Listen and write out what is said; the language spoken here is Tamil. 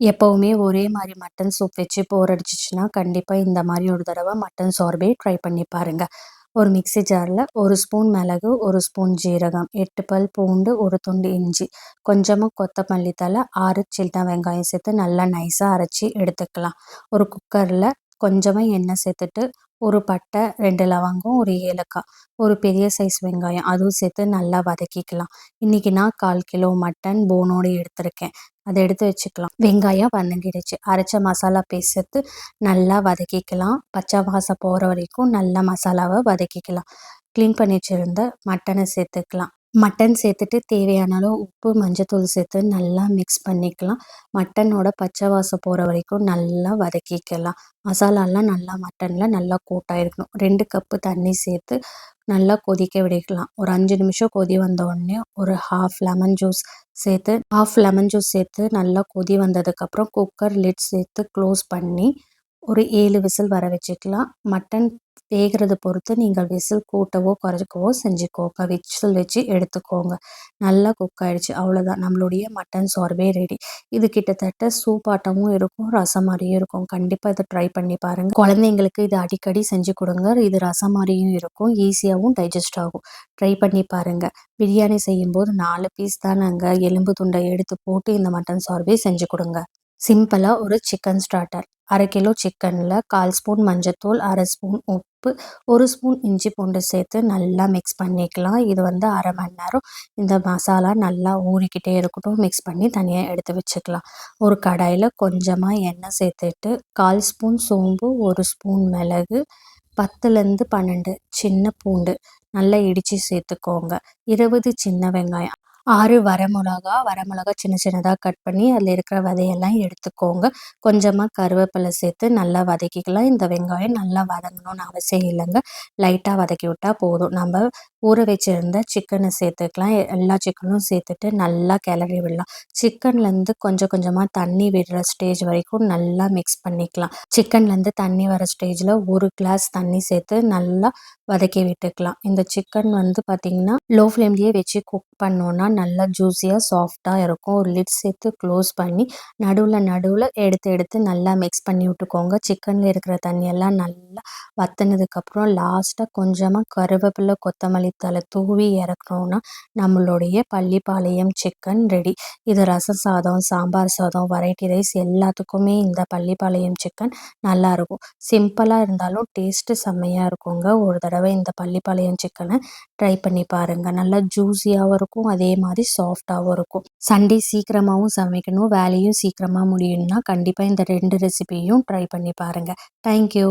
எப்பவுமே ஒரே மாரி மட்டன் சூப் வச்சு போர் அடிச்சுச்சுன்னா, கண்டிப்பா இந்த மாரி ஒரு தடவ மட்டன் சார்பே ட்ரை பண்ணி பாருங்க. ஒரு மிக்ஸி ஜார்ல 1 ஸ்பூன் மிளகு, 1 ஸ்பூன் ஜீரகம், 8 பல் பூண்டு, 1 துண்டு இஞ்சி, கொஞ்சமா கொத்தமல்லி தழை, 6 சின்ன வெங்காயம் சேர்த்து நல்லா நைஸா அரைச்சு எடுத்துக்கலாம். ஒரு குக்கர்ல கொஞ்சமா எண்ணெய் சேர்த்துட்டு, ஒரு பட்டை, 2 லவங்கம், ஒரு ஏலக்காய், ஒரு பெரிய சைஸ் வெங்காயம் அதுவும் சேர்த்து நல்லா வதக்கிக்கலாம். இன்னைக்கு நான் 1/4 கிலோ மட்டன் போனோட எடுத்திருக்கேன். அத எடுத்து வச்சுக்கலாம். வெங்காயம் வதங்கிடுச்சு. அரைச்ச மசாலா பேஸ்ட் சேர்த்து நல்லா வதக்கிக்கலாம். பச்சை வாசம் போற வரைக்கும் நல்லா மசாலாவ வதக்கிக்கலாம். கிளீன் பண்ணி வச்சிருந்த மட்டனை சேர்த்துக்கலாம். மட்டன் சேர்த்துட்டு தேவையான அளவு உப்பு, மஞ்சத்தூள் சேர்த்து நல்லா மிக்ஸ் பண்ணிக்கலாம். மட்டனோட பச்சை வாசம் போற வரைக்கும் நல்லா வதக்கிக்கலாம். மசாலாலாம் நல்லா மட்டன்ல நல்லா கோட் ஆயிருக்கணும். 2 கப்பு தண்ணி சேர்த்து நல்லா கொதிக்க விடலாம். ஒரு 5 நிமிஷம் கொதி வந்த உடனே ஒரு ஹாஃப் லெமன் ஜூஸ் சேர்த்து நல்லா கொதி வந்ததுக்கப்புறம் குக்கர் லிட் சேர்த்து க்ளோஸ் பண்ணி ஒரு 7 விசில் வர வச்சுக்கலாம். மட்டன் வேகிறது பொறுத்து நீங்கள் விசில் கூட்டவோ குறைக்கவோ செஞ்சுக்கோங்க. விசில் வச்சு எடுத்துக்கோங்க. நல்லா குக் ஆயிடுச்சு. அவ்வளோதான், நம்மளுடைய மட்டன் சார்பே ரெடி. இது கிட்டத்தட்ட சூப் ஆட்டமும் இருக்கும், ரசம் மாதிரியும் இருக்கும். கண்டிப்பாக இதை ட்ரை பண்ணி பாருங்கள். குழந்தைங்களுக்கு இது அடிக்கடி செஞ்சு கொடுங்க. இது ரசம் மாதிரியும் இருக்கும், ஈஸியாகவும் டைஜஸ்ட் ஆகும். ட்ரை பண்ணி பாருங்கள். பிரியாணி செய்யும்போது 4 பீஸ் தான் நாங்கள் எலும்பு துண்டை எடுத்து போட்டு இந்த மட்டன் சார்பே செஞ்சு கொடுங்க. சிம்பிளாக ஒரு சிக்கன் ஸ்டார்ட்டர். 1/2 கிலோ சிக்கனில் 1/4 ஸ்பூன் மஞ்சத்தூள், 1/2 ஸ்பூன் உப்பு, 1 ஸ்பூன் இஞ்சி பூண்டு சேர்த்து நல்லா மிக்ஸ் பண்ணிக்கலாம். இது 1/2 மணி நேரம் இந்த மசாலா நல்லா ஊறிக்கிட்டே இருக்கட்டும். மிக்ஸ் பண்ணி தனியாக எடுத்து வச்சுக்கலாம். ஒரு கடாயில் கொஞ்சமாக எண்ணெய் சேர்த்துட்டு 1/4 ஸ்பூன் சோம்பு, 1 ஸ்பூன் மிளகு, 10லேருந்து 12 சின்ன பூண்டு நல்லா இடித்து சேர்த்துக்கோங்க. 20 சின்ன வெங்காயம், 6 வரமிளகா சின்ன சின்னதாக கட் பண்ணி அதில் இருக்கிற விதையெல்லாம் எடுத்துக்கோங்க. கொஞ்சமாக கருவேப்பிலை சேர்த்து நல்லா வதக்கிக்கலாம். இந்த வெங்காயம் நல்லா வதங்கணும்னு அவசியம் இல்லைங்க, லைட்டாக வதக்கி விட்டால் போதும். நம்ம ஊற வச்சுருந்த சிக்கனை சேர்த்துக்கலாம். எல்லா சிக்கனும் சேர்த்துட்டு நல்லா கிளறி விடலாம். சிக்கன்லேருந்து கொஞ்சம் கொஞ்சமாக தண்ணி விடுற ஸ்டேஜ் வரைக்கும் நல்லா மிக்ஸ் பண்ணிக்கலாம். சிக்கன்லேருந்து தண்ணி வர ஸ்டேஜில் 1 கிளாஸ் தண்ணி சேர்த்து நல்லா வதக்கி விட்டுக்கலாம். இந்த சிக்கன் பார்த்திங்கன்னா லோ ஃப்ளேம்லேயே வச்சு குக் பண்ணோன்னா நல்லா ஜூஸியாக சாஃப்டாக இருக்கும். ஒரு லிட் சேர்த்து க்ளோஸ் பண்ணி நடுவில் எடுத்து எடுத்து நல்லா மிக்ஸ் பண்ணி விட்டுக்கோங்க. சிக்கனில் இருக்கிற தண்ணியெல்லாம் நல்லா வற்றினதுக்கப்புறம் லாஸ்ட்டாக கொஞ்சமாக கருவேப்பிலை, கொத்தமல்லி தழை தூவி இறக்கணுன்னா நம்மளுடைய பள்ளிப்பாளையம் சிக்கன் ரெடி. இது ரசம் சாதம், சாம்பார் சாதம், வெரைட்டி ரைஸ் எல்லாத்துக்குமே இந்த பள்ளிப்பாளையம் சிக்கன் நல்லாயிருக்கும். சிம்பிளாக இருந்தாலும் டேஸ்ட்டு செம்மையாக இருக்குங்க. ஒரு தடவை இந்த பள்ளிப்பாளையம் சிக்கனை ட்ரை பண்ணி பாருங்கள். நல்லா ஜூஸியாகவும் இருக்கும், அதே மாதிரி சாஃப்டாகவும் இருக்கும். சண்டே சீக்கிரமாகவும் சமைக்கணும், வேலையும் சீக்கிரமாக முடியணும்னா கண்டிப்பாக இந்த 2 ரெசிபியும் ட்ரை பண்ணி பாருங்கள். தேங்க்யூ.